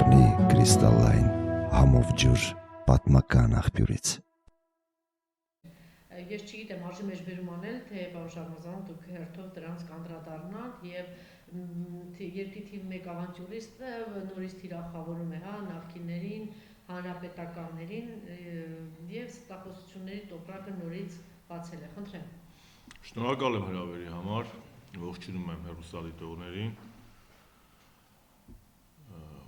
Գաղտնի կրիստալային համով ջուր պատմական աղբյուրից։ Ես չգիտեմ, արժի մեջ բերում անել, թե պարոն Շահնազարյան դուք հերթով դրանց կանդրադառնալ եւ երկրի թիվ 1 ավանտյուրիստը նորից թիրախավորում է, նախկիններին, հանրապետականներին եւ ստախոսությունների տոպրակը նորից բացել է։ Խնդրեմ։ Շնորհակալ եմ հրավերի համար, ողջունում եմ հեռուստադիտողներին։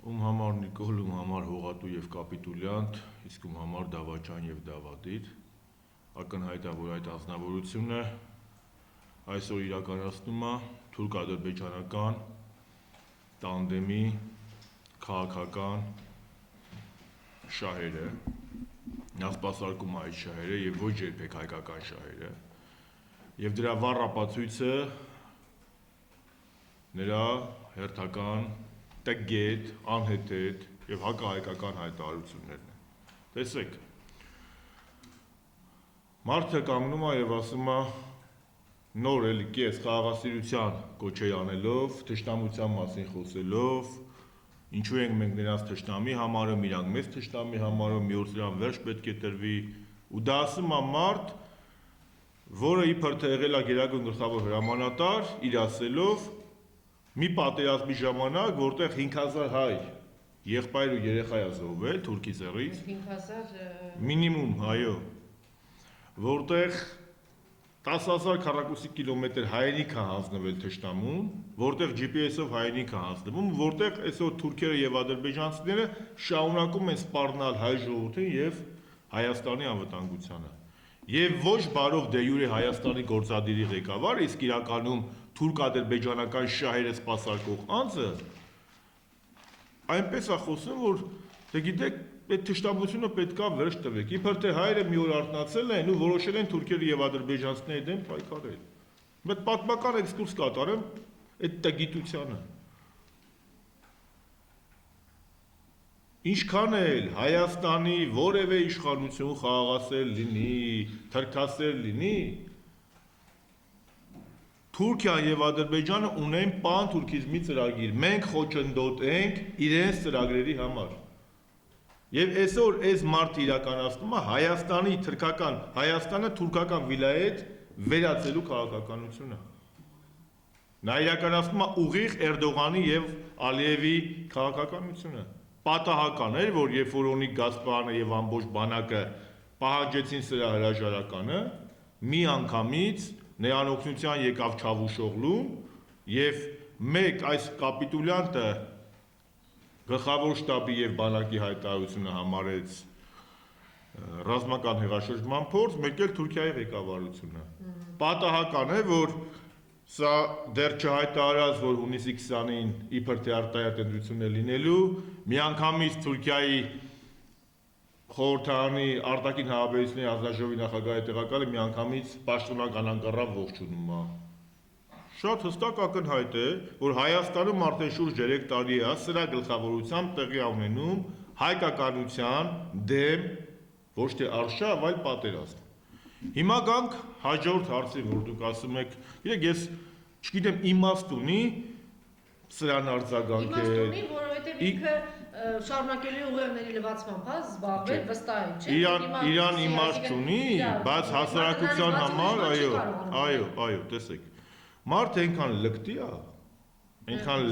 Ում համար Նիկոլ, ում համար Հողատու եւ Կապիտուլյանտ, իսկ ում համար Դավաճան եւ Դավադիր։ Ակնհայտ է, որ այդ անձնավորությունը այսօր իրականացնում է թուրք-ադրբեջանական տանդեմի քաղաքական շահերը, նա սպասարկում է այդ շահերը եւ ոչ երբեք հայկական շահերը, եւ դրա վառ ապացույցը նրա հերթական տգետ, անհեթեթ եւ հակահայկական հայտարարություններն են։ Տեսեք, մարդը կանգնում է եւ ասում է նոր էլի կես խաղաղասիրության կոչեի անելով, թշնամության մասին խոսելով, ինչու ենք մենք նրանց թշնամի համարում, իրանք մեզ թշնամի համարում, մի օր դրան վերջ պետք է տրվի, ու դա ասում է մարդ, որը իբր թե եղել է գերագույն գլխավոր հրամանատար, իր ասելով մի պատերազմի ժամանակ, որտեղ 5000 հայ եղբայր ու երեխա է զոհվել Թուրքի ձեռից, 5000 մինիմում, այո, որտեղ 10000 քառակուսի կիլոմետր հայերիկ է հանձնվել թշնամուն, որտեղ GPS-ով հայերիկ է հանձնվում, որտեղ այսօր թուրքերը եւ ադրբեջանցիները շարունակում են սպառնալ հայ ժողովրդին եւ Հայաստանի անվտանգությանը։ Եվ ոչ բարով դե յուրե Հայաստանի գործադիրի ղեկավար, իսկ իրականում թուրք-ադրբեջանական շահերը սպասարկող անձը այնպես է խոսում, որ դե գիտեք, այդ թշնամությունը պետքա վերջ տվեք։ Իբր թե հայերը մի օր արթնացել են ու որոշել են թուրքերի եւ ադրբեջանցիների դեմ պայքարել։ Մեկ պատմական էքսկուրս կատարեմ այդ տգիտությանը։ Ինչքան էլ Հայաստանի որևէ իշխանություն խաղաղասեր լինի, թրքասեր լինի, Թուրքիան եւ Ադրբեջանը ունեն պան-թուրքիզմի ծրագիր։ Մենք խոչընդոտենք իրենց ծրագրերի համար։ Եվ այսօր այս մարդը իրականացնում է Հայաստանի թրքական, Հայաստանը թուրքական վիլայետ վերածելու քաղաքականությունը։ Նա իրականացնում է ուղիղ Էրդողանի եւ Ալիևի քաղաքականությունը։ Պատահական էր, որ երբ որ Օնիկ Գասպարյանը եւ ամբողջ բանակը պահանջեցին սրա հրաժարականը, մի անգամից նեանօգնության եկավ Չավուշօղլուն եւ մեկ այս կապիտուլյանտը գլխավոր շտաբի եւ բանակի հայտարարությունը համարեց ռազմական հեղաշրջման փորձ, մեկ էլ Թուրքիայի ղեկավարությունը։ Պատահական է, որ սա դեռ չհայտարարած, որ հունիսի 20-ին իբր թե արտահայտ ընտրություն է լինելու, միանգամից Թուրքիայի խորհրդարանի արտաքին հարաբերությունների հանձնաժողովի նախագահի տեղակալը միանգամից պաշտոնական անկռավ ողջունում է։ Շատ հստակ ակնհայտ է, որ Հայաստանում արդեն շուրջ 3 տարի է սրա գլխավորությամբ տեղի ունենում հայկականության դեմ ոչ թե արշավ, այլ պատերազմ։ Հիմա գանք հաջորդ հարցին, որ դուք ասում եք, ես չգիտեմ իմաստ ունի սրան արձագանքել։ Իմաստ ունի, որովհետև ինքը շարունակելու ուղեղների լվացմամբ հա զբաղվել վստահ է, չէ՞։ Իրան իմաստ չունի, բայց հասարակության համար, այո, տեսեք։ Մարդ այնքան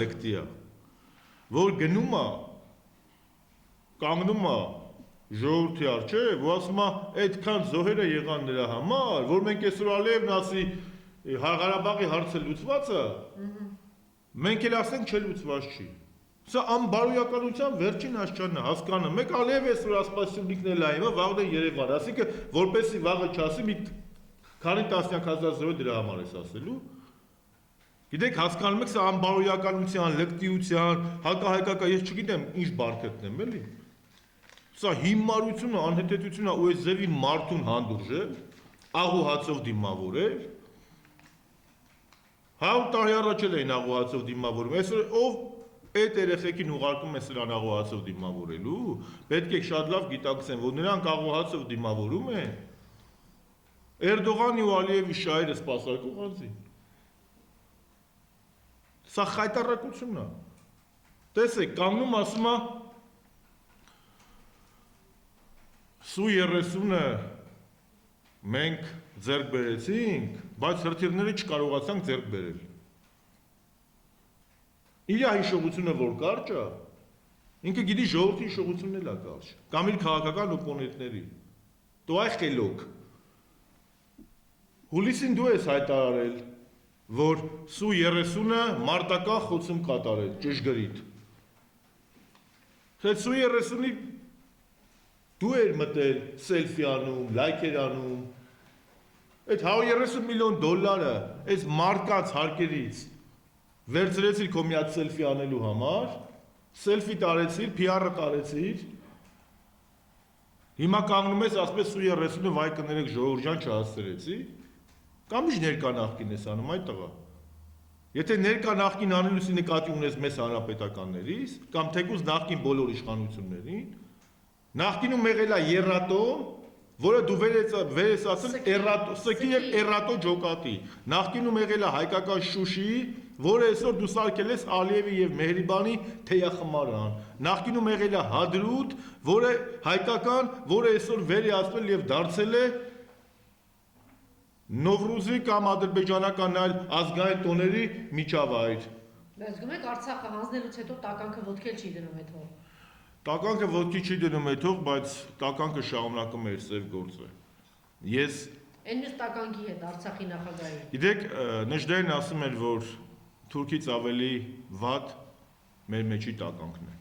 լկտի է, որ գնում է, կանգնում է ժողովրդի առջև, ու ասում է, այդքան զոհերը եղան նրա համար, որ մենք այսօր Ալիևն ասի Ղարաբաղի հարցը լուծված է, մենք էլ ասենք չլուծված չի։ Սա անբարոյականության վերջին հասճանն է, հասկանում եք, Ալիևը այսօր ասպասությունիկն էլ այ, վաղն է Երևան, ասիկը որպեսի վաղը չասի, մի քանի տասնյակ հազար զոհ դրա համար է ասելու։ Գիտեք, հասկանում եք, սա անբարոյականության, լկտիության, հակահայկական, ես չգիտեմ ինչ բարգետնեմ, էլի։ Սա հիմարությունը, անհեթեթությունը ու այս ձևի մարդուն հանդուրժել, աղուհացով դիմավորել։ 100 տարի առաջ էլ էին աղուհացով դիմավորում, այսօր ով այդ երեխեքին ուղարկում է սրան աղուհացով դիմավորելու, պետք է շատ լավ գիտակցեն, որ նրանք աղուհացով դիմավորում են Էրդողանի ու Ալիևի շահերը սպասարկող անձին։ Սա խայտառակությունն է։ Տեսեք, կանգնում ասում է Su-30-ը մենք ձեռք բերեցինք, բայց հրթիռները չկարողացանք ձեռք բերել։ Իր հիշողությունը որ կարճ է, ինքը գիտի ժողովրդի հիշողությունն էլ է կարճ, կամ իր քաղաքական օպոնենտների։ Դու այ խելոք։ Հուլիսին դու ես հայտարարել, որ Su-30-ը մարտական խոցում կատարեց, ճշգրիտ։ Թե Su-30-ի դու էր մտել սելֆի անում, լայքեր անում, այդ 130 միլիոն դոլարը այս մարդկանց հարկերից վերցրեցիր քո միած սելֆի անելու համար, սելֆի տարեցիր, PR-ը տարեցիր, հիմա կանգնում ես, ասում ես Su-30-ը վայ կներեք ժողովրդյան չհասցրեցի, կամ ինչ ներկա նախկին ես անում այդ տղա։ Եթե ներկա նախկին անելուսի նկատի ունես մեզ հանրապետականներից, կամ թեկուզ նախկին բոլոր իշխանություններին, նախկինում եղել է Երատոն, որը դու վեր ես ասել Սքի և Էրատո ջոկատի, նախկինում եղել է հայկական Շուշի, որը այսօր դու սարքել ես Ալիևի և Մեհրիբանի թեյախմարան, նախկինում եղել է Հադրութ, որը հայկական, որը այսօր վեր է ասվել և դարձել է Նովրուզի կամ ադրբեջանական այլ ազգային տոների միջավայր։ Բայց գումեք Արցախը հանձնելուց հետո տականքը ոտքել չի դնում այդ հոր։ Տականքը ոտքի չի դնում այդ հող, բայց տականքը շարունակում է իր սև գործը։ Ես Այն մյուս տականքի հետ Արցախի նախագահի։ Գիտեք, Նժդեհն ասում էր, որ Թուրքից ավելի վատ մեր մեջի տականքն է։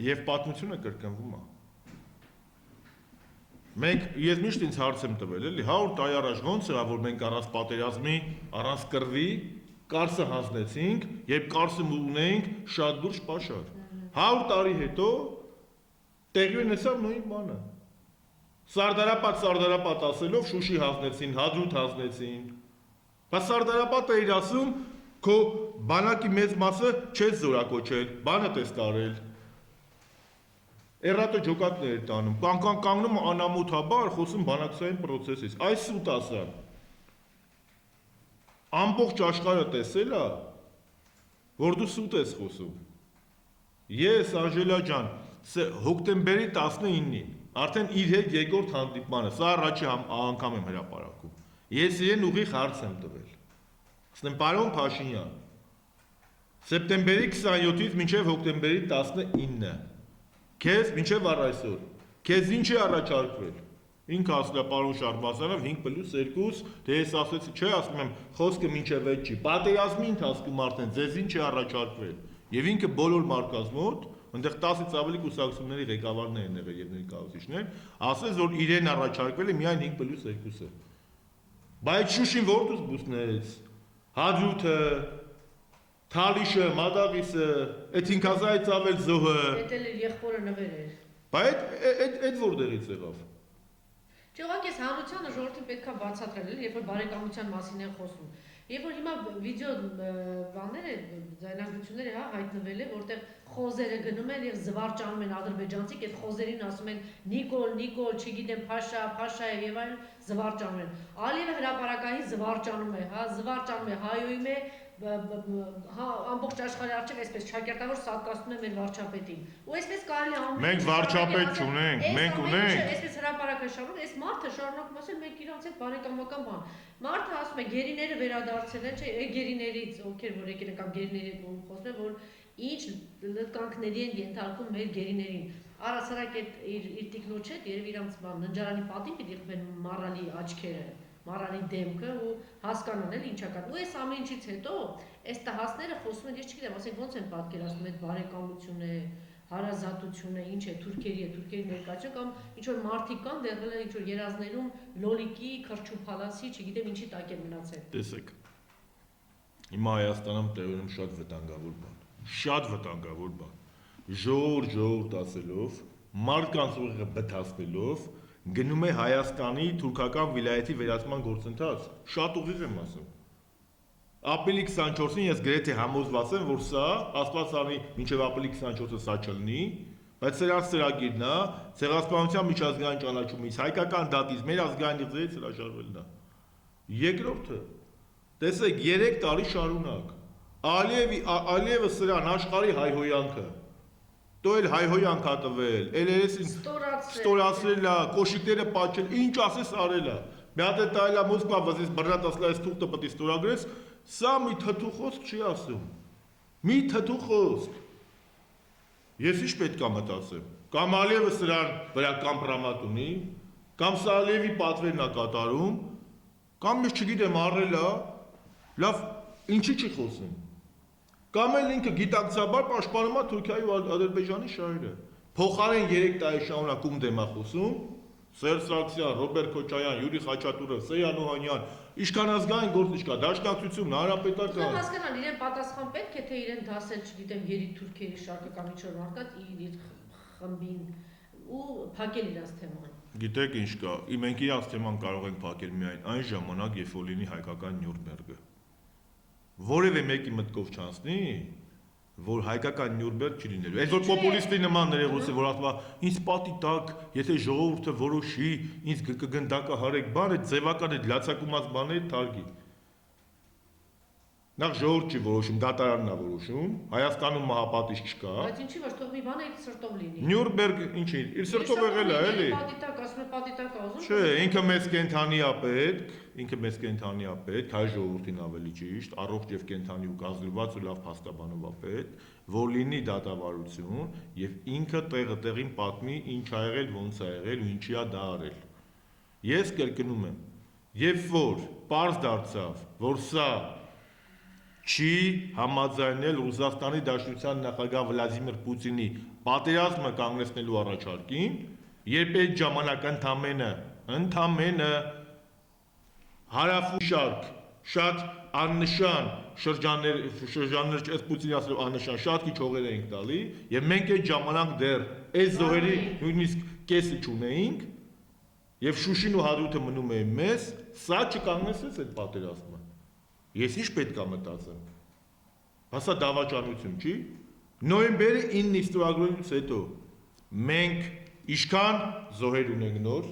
Եվ պատմությունը կրկնվում է։ Ես միշտ ինձ հարց եմ տվել, էլի 100 տարի առաջ ոնց եղավ, որ մենք առանց պատերազմի, առանց կռվի Կարսը հանձնեցինք, երբ Կարսը ունեինք շատ լուրջ պաշար։ 100 տարի հետո տեղի ունեցավ նույն բանը։ Սարդարապատ ասելով Շուշի հանձնեցին, Հադրութ հանձնեցին։ Բայց Սարդարապատը իր ասում, քո բանակի մեծ մասը չես զորակոչել, բանդ ես տարել։ Էրատո ջոկատներ էր տանում, կանգնում անամոթաբար խոսում բանակցային պրոցեսից, այս սուտ ասան։ Ամբողջ աշխարհը տեսել է, որ դու սուտ ես խոսում։ Ես, Անժելա ջան, հոկտեմբերի 19-ին, արդեն իր հետ երկրորդ հանդիպմանը, սա առաջի անգամ եմ հրապարակում, ես իրեն ուղիղ հարց եմ տվել։ Ասում եմ, պարոն Փաշինյան, սեպտեմբերի 27-ից մինչև հոկտեմբերի 19-ը, քեզ մինչև առ այսօր, քեզ ինչ է առաջարկվել։ Ինքը ասել է պարոն Շարմազանով 5+2, դե ես ասեցի, չէ, ասում եմ, խոսքը մինչև այդ չի։ Պատերազմի ընթացքում արդեն ձեզ ինչ է առաջարկվել։ Եվ ինքը բոլոր մարդկանց մոտ, այնտեղ 10-ից ավելի կուսակցությունների ղեկավարներ են եղել եւ ներկայացուցիչներ, ասեց, որ իրեն առաջարկվել է միայն 5+2-ը։ Բայց Շուշին որտուց բուսնեց։ Հադրութը, Թալիշը, Մադաղիսը, այդ 5000-ից ավել զոհը։ Էդ էլ իր եղբորը նվեր էր։ Բայց այդ որտեղից եղավ։ Ճողակ ես հանրությանը ժողովրդին պետքա բացատրել, երբ որ բարեկամության մասին են խոսում։ Երբ որ հիմա վիդեո բաները, ձայնագրությունները հայտնվել է, որտեղ խոզերը գնում են եւ զվարճանում են ադրբեջանցիք, այդ խոզերին ասում են Նիկոլ, չգիտեմ, Փաշա եւ այլ զվարճանում են։ Ալիևը հրապարակային զվարճանում է, զվարճանում է, հայոյում է ամբողջ աշխարհի առջև այսպես ճակերտավոր սատկացնում է մեր վարչապետին։ Ու այսպես կարելի է ամեն Մենք վարչապետ չունենք, մենք ունենք։ Այսպես հրապարակը շարունակում, այս մարդը շարունակում ասել մենք իրանց հետ բարեկամական բան։ Մարդը ասում է գերիները վերադարձել են, չէ, գերիներից, ովքեր որ եկել են կամ գերիների հետ խոսում են, որ ինչ լտկանքների են ենթարկում մեր գերիներին։ Առասարակ իր տիկնոջ հետ երբ իրանց բան ննջարանի պատին պիտի խմեն մառալի աչքերը, մառալի դեմքը ու հասկանան էլ ինչա կան։ Ու այս ամեն ինչից հետո այս տհասները խոսում են, ես չգիտեմ, ասենք ոնց են պատկերացնում այդ բարեկամությունը, հարազատությունը, ինչ է թուրքերի ներկայացում կամ ինչ որ մարդիկ կան դեղել են ինչ որ երազներում լոլիկի, քրչուփալասի, չգիտեմ ինչի տակ են մնացել։ Տեսեք։ Հիմա Հայաստանում տեղում շատ վտանգավոր բան։ Ժողովուրդ ասելով, մարդկանց ուղիղը բթացնելով գնում է Հայաստանի թուրքական վիլայեթի վերացման գործընթաց։ Շատ ուղիղ եմ ասում։ Ապրիլի 24-ին ես գրեթե համոզված եմ, որ սա Աստված անի մինչև ապրիլի 24-ը սա չլինի, բայց սրանց ծրագիրն է, ցեղասպանության միջազգային ճանաչումից, հայկական դատից, մեր ազգային իղձերից հրաժարվելն է։ Երկրորդը, տեսեք, 3 տարի շարունակ Ալիևը սրան աշխարհի հայհոյանքը։ Դու էլ հայհոյ անկատվել, էլ երեսին ստորացրել է, կոշիկները պատճել, ինչ ասես արել է։ Մի հատ է տայել է Մոսկվա, վզից բռնատ ասել է թուղթը պետք է ստորագրես, սա մի թթու խոսք չի ասում։ Մի թթու խոսք։ Ես ինչ պետք է մտածեմ։ Կամ Ալիևը սրան վրա կամպրամատ ունի, կամ Սալիևի պատվերն է կատարում, կամ ես չգիտեմ առել է, լավ, ինչի չի խոսում։ Կամ էլ ինքը գիտակցաբար պաշտպանում է Թուրքիայի ու Ադրբեջանի շահերը։ Փոխարեն 3 տարի շարունակ ում դեմ է խոսում, Սերժ Սարգսյան, Ռոբերտ Քոչարյան, Յուրի Խաչատուրով, Սեյան Օհանյան, ինչքան ազգային գործ կա, դաշնակցություն, հանրապետական։ Ո՞ւմ հասկանալ, իրեն պատասխան պետք է թե իրեն դասել, չգիտեմ, երի թուրքերի շարքը կամ ինչ-որ մարդկանց իր խմբին ու փակել իրանց թեման։ Գիտեք ինչ կա, մենք իրանց թեման կարող ենք փակել միայն այն ժամանակ, երբ որ լինի հայկական Նյուրնբերգը։ Որևէ մեկի մտքով չանցնի, որ հայկական Նյուրնբերգ չի լինելու։ Այս որ պոպուլիստի նման ներողություն, որ ասում է, ինձ պատի տակ, եթե ժողովուրդը որոշի, ինձ կգնդակը հարեք, բան է ձևական է լացակումած բաներ թարգի։ Նախ ժողովուրդ չի որոշում, դատարանն է որոշում, Հայաստանում մահապատիժ չկա։ Բայց ինչի՞ որ թող մի բան իր սրտով լինի։ Նյուրնբերգ ինչի, իր սրտով եղել է, էլի։ Պատիտակ, ասում է պատիտակ ազում։ Չէ, ինքը մեծ կենթանի է պետք, ինքը մեծ կենթանի է պետք, հայ ժողովրդին ավելի ճիշտ, առողջ եւ կենթանի ու կազդրված ու լավ փաստաբանով է պետք, որ լինի դատավարություն եւ ինքը տեղը տեղին պատմի ինչ ա եղել, ոնց ա եղել ու ինչի ա դա արել։ Ես կրկնում եմ, երբ որ պարզ դարձավ, որ սա չի համաձայնել Ռուսաստանի Դաշնության նախագահ Վլադիմիր Պուտինի պատերազմը կանգնեցնելու առաջարկին, երբ այդ ժամանակ ընդամենը հարավուշարք շատ աննշան շրջաններ ըստ Պուտինի ասելով աննշան շատ քիչ հողեր էինք տալի եւ մենք այդ ժամանակ դեռ այս զոհերի նույնիսկ կեսը չունեինք եւ Շուշին ու Հադրութը մնում էին մեզ, սա չկանգնեցրեց այդ պատերազմը։ Ես ինչ պետք է մտածեմ։ Հասա դավաճանություն, չի։ Նոյեմբերի 9-ի ստորագրությունից հետո մենք ինչքան զոհեր ունենք նոր,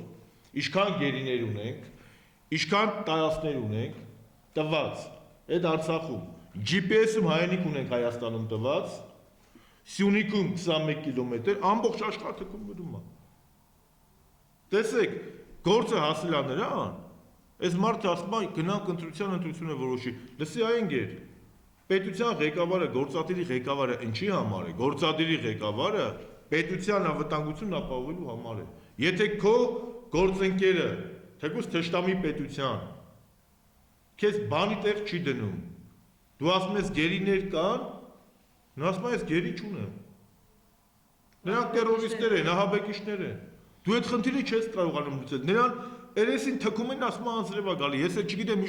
ինչքան գերիներ ունենք, ինչքան տարածքներ ունենք, տված այդ Արցախում, GPS-ում հայանիք ունենք Հայաստանում տված, Սյունիքում 21 կիլոմետր, ամբողջ աշխարհում մնում է։ Տեսեք, գործը հասել է նրան, այս մարդը ասում է գնանք ընտրությունը որոշի։ Լսի այնգեր, պետության ղեկավարը, գործադիրի ղեկավարը ինչի համար է։ Գործադիրի ղեկավարը պետության անվտանգությունն ապահովելու համար է։ Եթե քո գործընկերը, թեկուզ թշնամի պետության, քեզ բանի տեղ չի դնում, դու ասում ես գերիներ կան, նա ասում է ես գերի չունեմ։ Նրանք տերորիստներ են, ահաբեկիչներ են։ Դու այդ խնդիրը չես կարողանում լուծել։ Նրան երեսին թքում են ասում անձրև է գալի։ Ես էլ չգիտեմ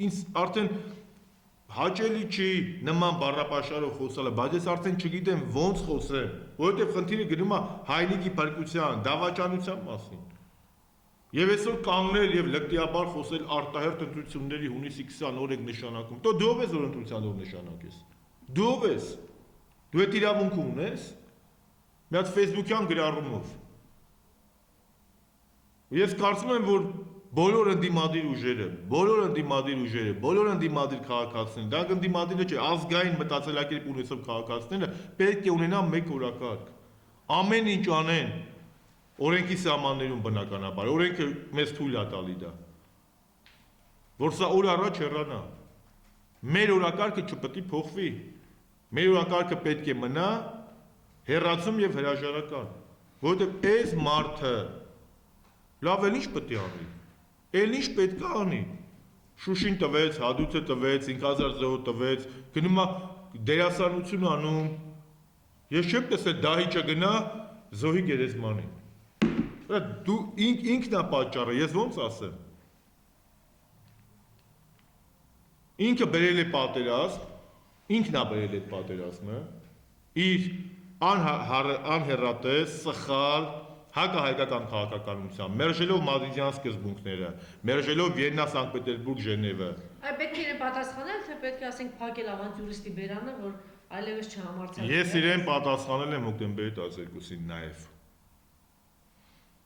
ինձ արդեն հաճելի չի նման բառապաշարով խոսալը, բայց ես արդեն չգիտեմ ոնց խոսեմ, որովհետև խնդիրը գնում է հայնիկի փրկության, դավաճանության մասին։ Եվ այսօր կանգնել եւ լկտիաբար խոսել արտահերթ ընտրությունների հունիսի 20 օրենք նշանակում։ Դու ով ես որ ընտրության օր նշանակես։ Դու ով ես։ Դու այդ իրավունքը ունես։ Մի հատ Facebook-յան գրառումով։ Ես կարծում եմ, որ բոլոր ընդդիմադիր ուժերը, բոլոր ընդդիմադիր քաղաքացիները, դա ընդդիմադիրը չէ, ազգային մտածելակերպ ունեցող քաղաքացիները պետք է ունենան մեկ օրակարգ։ Ամեն ինչ անեն օրենքի սահմաններում բնականաբար, օրենքը մեզ թույլ է տալի դա։ Որ սա օր առաջ հեռանա։ Մեր օրակարգը չպետք է փոխվի։ Մեր օրակարգը պետք է մնա հեռացում եւ հրաժարական։ Որովհետեւ այս մարդը լավ էլ ինչ պետք է անի։ Էլ ինչ պետք է անի։ Շուշին տվեց, Հադրութը տվեց, 5000 զոհ տվեց, գնում է դերասանություն անում։ Ես չեմ տեսել դահիճը գնա զոհի գերեզմանին։ Դու ինքն է պատճառը, ես ոնց ասեմ։ Ինքը բերել է պատերազմ, ինքն է բերել այդ պատերազմը, իր անհեռատես, սխալ, հակահայկական քաղաքականությամբ, մերժելով մադրիդյան սկզբունքները, մերժելով Վիեննա, Սանկտ Պետերբուրգ, Ժենևը։ Այ պետք է իրեն պատասխանել, թե պետք է ասենք փակել ավանտյուրիստի բերանը, որ այլևս չհամարձակվի։ Ես իրեն պատասխանել եմ հոկտեմբերի 12-ին նաև։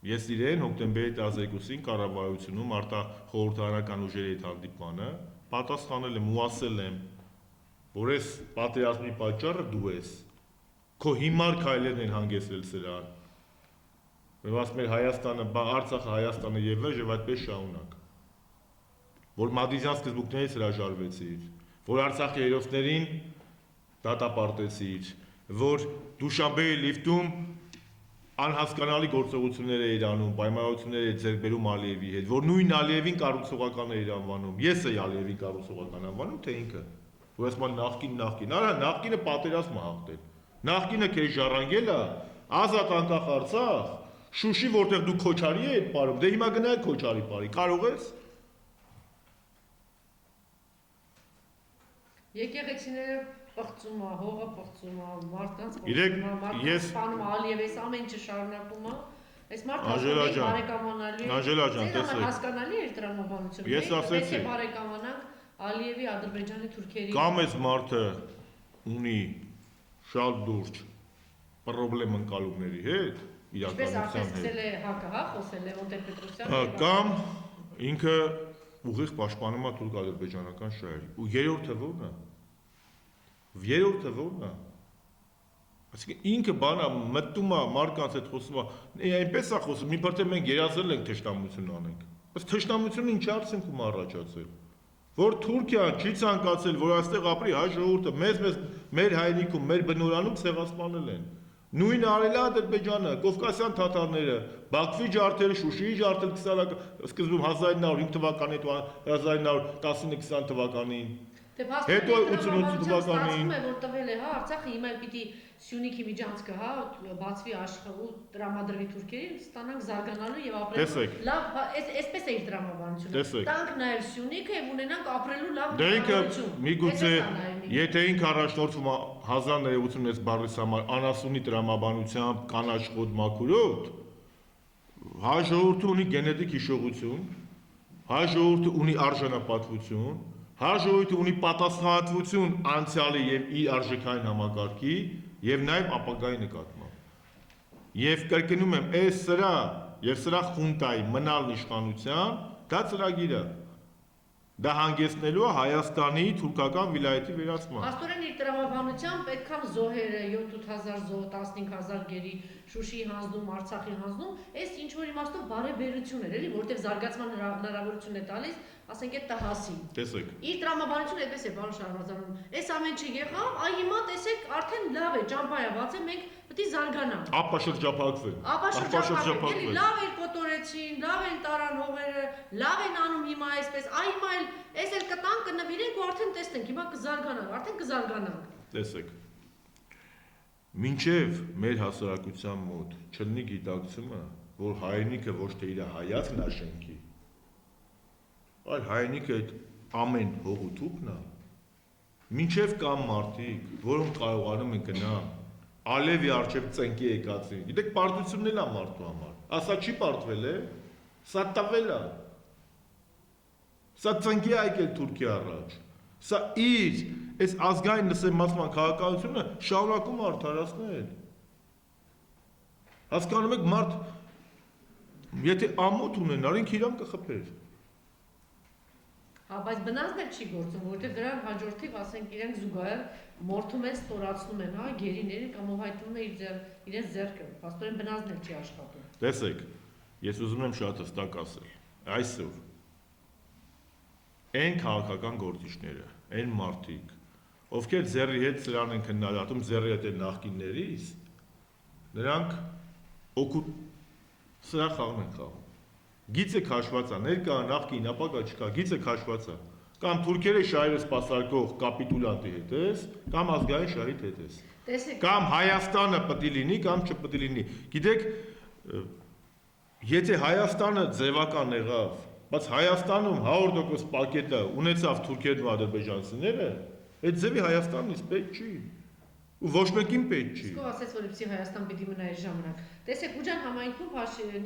Ես իրեն հոկտեմբերի 12-ին կառավարությունում արտախորհրդարանական ուժերի հետ հանդիպմանը պատասխանել եմ ու ասել եմ, որ այս պատերազմի պատճառը դու ես։ Քո հիմար քայլերն են հանգեցրել սրան։ Որ ասում էր Հայաստանը, Արցախը Հայաստանը եւ այդպես շարունակ։ Որ Մադիզյան սկզբունքներից հրաժարվեցիր, որ Արցախի հերոսներին դատապարտեցիր, որ Դուշանբեի լիֆտում անհասկանալի գործողություններ էր անում, պայմանավորություններ էր ձեռք բերում Ալիևի հետ, որ նույն Ալիևին կառուցողական էր անվանում։ Ես էի Ալիևին կառուցողական անվանում, թե ինքը։ Որ ասում են նախկին, արա նախկինը պատերազմը հաղթել։ Նախկինը քեզ ժառանգել է, ազատ անկախ Արցախ, Շուշի, որտեղ դու Քոչարի ես ապարում, դե հիմա գնա Քոչարի ապարի, կարող ես։ Եկեղեցիները պղծում է, հողը պղծում է, մարդկանց Իրեք, մարդկանց ես սպանում է, Ալիև այս ամեն ինչը շարունակում է։ Այս մարդը Անժելա ջան, բարեկամանալի է։ Անժելա ջան, տեսեք։ Հասկանալի է տրամաբանությունը։ Ես ասեցի, բարեկամանանք Ալիևի, Ադրբեջանի, Թուրքիայի։ կամ այս մարդը ունի շատ լուրջ պրոբլեմ ընկալումների հետ, Ինչպես արդեն իրականության սկսել հետ։ է ՀԱԿ-ը, խոսել Լևոն Տեր-Պետրոսյանը։ Կամ ինքը ուղիղ պաշտպանում է թուրք-ադրբեջանական շահերի։ Ու երրորդը ո՞րն է։ Երրորդը ո՞րն է։ Այսինքն ինքը բանա մտնում է մարդկանց հետ խոսում է, այնպես է խոսում, մի բրտե մենք երազել ենք թշնամություն անենք։ Բայց թշնամությունը ինչ արդյունքում առաջացել։ Որ Թուրքիան չի ցանկացել, որ այստեղ ապրի հայ ժողովուրդը, մեր հայրենիքում, մեր բնորանում ցեղասպանել են։ Նույնը արել է Ադրբեջանը, Կովկասյան թաթարները, Բաքվի ջարդերը, Շուշիի ջարդել սկզբում 1905 թվականին, 1919-20 թվականին։ Հետո 88 թվականին որ տվել է, հա, Արցախը հիմա պիտի Սյունիքի միջանցքը, հա, բացվի աշխը ու տրամադրվի թուրքերին, ստանանք զարգանալու եւ ապրելու լավ, այսպես է իր տրամաբանությունը։ Տանք նաեւ Սյունիքը եւ ունենանք ապրելու լավ դեպքում։ Միգուցե եթե ինքը առաջնորդվում 1986 բառից համար անասունի տրամաբանությամբ կանաչ խոտ մաքուրոտ, հայ ժողովուրդը ունի գենետիկ հիշողություն, հայ ժողովուրդը ունի արժանապատվություն, հայ ժողովուրդը ունի պատասխանատվություն անցյալի եւ իր արժեքային համակարգի եւ նաեւ ապագայի նկատմամբ։ Եվ կրկնում եմ, այս սրա եւ սրա խունտայի մնալ իշխանության դա ծրագիրը։ Դա հանգեցնելու է Հայաստանի թուրքական վիլայեթի վերացման։ Աստորեն իր տրամաբանությամբ այդքան զոհերը 7-8000 զոհ, 15000 գերի Շուշիի հանձնում, Արցախի հանձնում, այս ինչ որ իմաստով բարեբերություն էր, էլի, որտեղ զարգացման հնարավորություն է տալիս, ասենք այդ տհասին։ Տեսեք։ Իր տրամաբանությունը այդպես է բան Շարվազանում։ Այս ամեն ինչը եղավ, այ հիմա տեսեք, արդեն լավ է, ճամփա է բացել, մենք պետք է զարգանանք։ Ապա շրջափակվել։ Ապաշրջափակվել։ Լավ էր կոտորեցին, լավ են տարան հողերը, լավ են անում հիմա այսպես, այ հիմա էլ այս էլ կտան կնվիրենք ու արդեն տեսնենք, հիմա կզարգանանք, արդեն կզարգանանք։ Տեսեք։ Մինչև մեր հասարակության մոտ չլինի գիտակցումը, որ հայրենիքը ոչ թե իր հայացքն է շենքի, այլ հայրենիքը այդ ամեն հողու թուփն է, մինչև կան մարդիկ, որոնք կարողանում են գնալ Ալիևի առջև ծնկի եկածին։ Գիտեք, պարտությունն էլ է մարդու համար։ Ասա չի պարտվել է, սա տվել է։ Սա ծնկի է եկել Թուրքիա առաջ։ Սա իր այս ազգային նսեմացման քաղաքականությունը շարունակում արդարացնել։ Հասկանում եք, մարդ եթե ամոթ ունենար, ինքը իրան կխփեր։ Հա, բայց բնազդը չի գործում, որովհետև դրան հաջորդիվ, ասենք, իրենք զուգահեռ մորթում են, ստորացնում են, հա, գերիներին կամ ուղղայթում են իրենց ձեռքը։ Փաստորեն բնազդն էլ չի աշխատում։ Տեսեք, ես ուզում եմ շատ հստակ ասել։ Այսօր այն քաղաքական գործիչները, այն մարդիկ, ովքեր ձեռի հետ սրան են քննադատում, ձեռի հետ են նախկիններից, նրանք օգուտ սրա խաղն են խաղում։ Գիծը քաշված է, ներկա, նախկին, ապագա չկա, գիծը քաշված է։ Կամ թուրքերը շահերը սպասարկող կապիտուլանտի հետ ես, կամ ազգային շահի հետ ես։ Կամ Հայաստանը պետք է լինի, կամ չպետք է լինի։ Գիտեք, եթե Հայաստանը ձևական եղավ, բայց Հայաստանում 100% պակետը ունեցավ թուրքերն ու ադրբեջանցիները, այդ ձևի Հայաստանն իսկ պետք չի։ Ու ոչ մեկին պետք չի։ Իսկ ասես, որ իբսի Հայաստան պիտի մնա այս ժամանակ։ Տեսեք, Ուջան համայնքում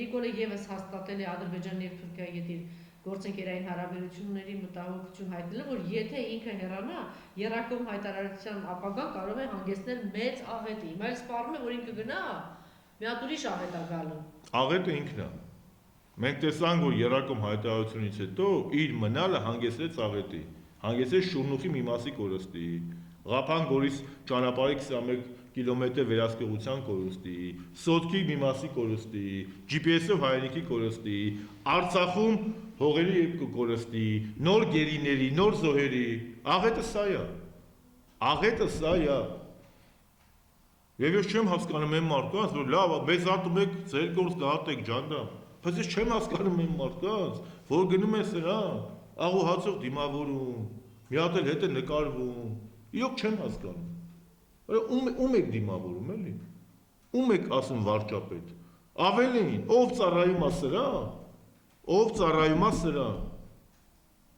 Նիկոլը եւս հաստատել է Ադրբեջանի եւ Թուրքիայի հետ իր գործընկերային հարաբերությունների մտահոգություն հայտնել, որ եթե ինքը հեռանա, երակոմ հայտարարության ապագան կարող է հանգեցնել մեծ աղետի։ Հիմա էլ սպառում է, որ ինքը գնա, մի հատ ուրիշ աղետ է գալու։ Աղետը ինքն է։ Մենք տեսանք, որ երակոմ հայտարարությունից հետո իր մնալը հանգեցրեց աղետի, հանգեցրեց Շուրնուխի մի մասի կորստի, Ղափան Գորիս ճանապարհի 21 կիլոմետր վերահսկողության կորուստի, սոտքի մի մասի կորուստի, GPS-ով հայրենիքի կորուստի, Արցախում հողերի կորուստի, նոր գերիների, նոր զոհերի, աղետը սա է։ Աղետը սա է։ Եվ ես չեմ հասկանում այն մարդկանց, որ լավ, մեզ հատում եք, ձեր գործ դատեք ջանդամ, բայց ես չեմ հասկանում այն մարդկանց, որ գնում են սրանք, աղու հացով դիմավորում, մի հատ էլ հետ է նկարվում, իրոք չեմ հասկանում։ Ում եք դիմավորում էլի։ Ում եք ասում վարչապետ։ Ավելին, ով ծառայում է սրան, ով ծառայում է սրան։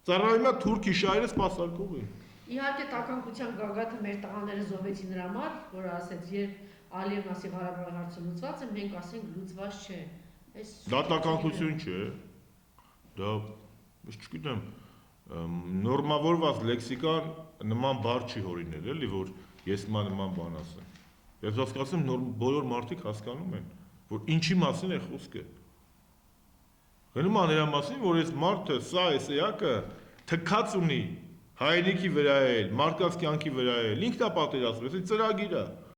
Ծառայում է թուրքի շահերը սպասարկող է։ Իհարկե տականքության գագաթը մեր տղաները զոհվեցին նրա համար, որ ասեց, երբ Ալիևն ասի Ղարաբաղի հարցը լուծված է, մենք ասենք լուծված չէ։ Դա տականքություն չէ։ Դա, ես չգիտեմ, նորմավորված լեքսիկան նման բառ չի հորինել, էլի, որ ես նման բան ասեմ։ Ես հասկացում բոլոր մարդիկ հասկանում են, որ ինչի մասին է խոսքը։ Գնում է նրա մասին, որ այս մարդը, սա էսեակը թքած ունի հայրենիքի վրա էլ, մարդկանց կյանքի վրա էլ, ինքն է պատերազմել, այս ծրագիր է։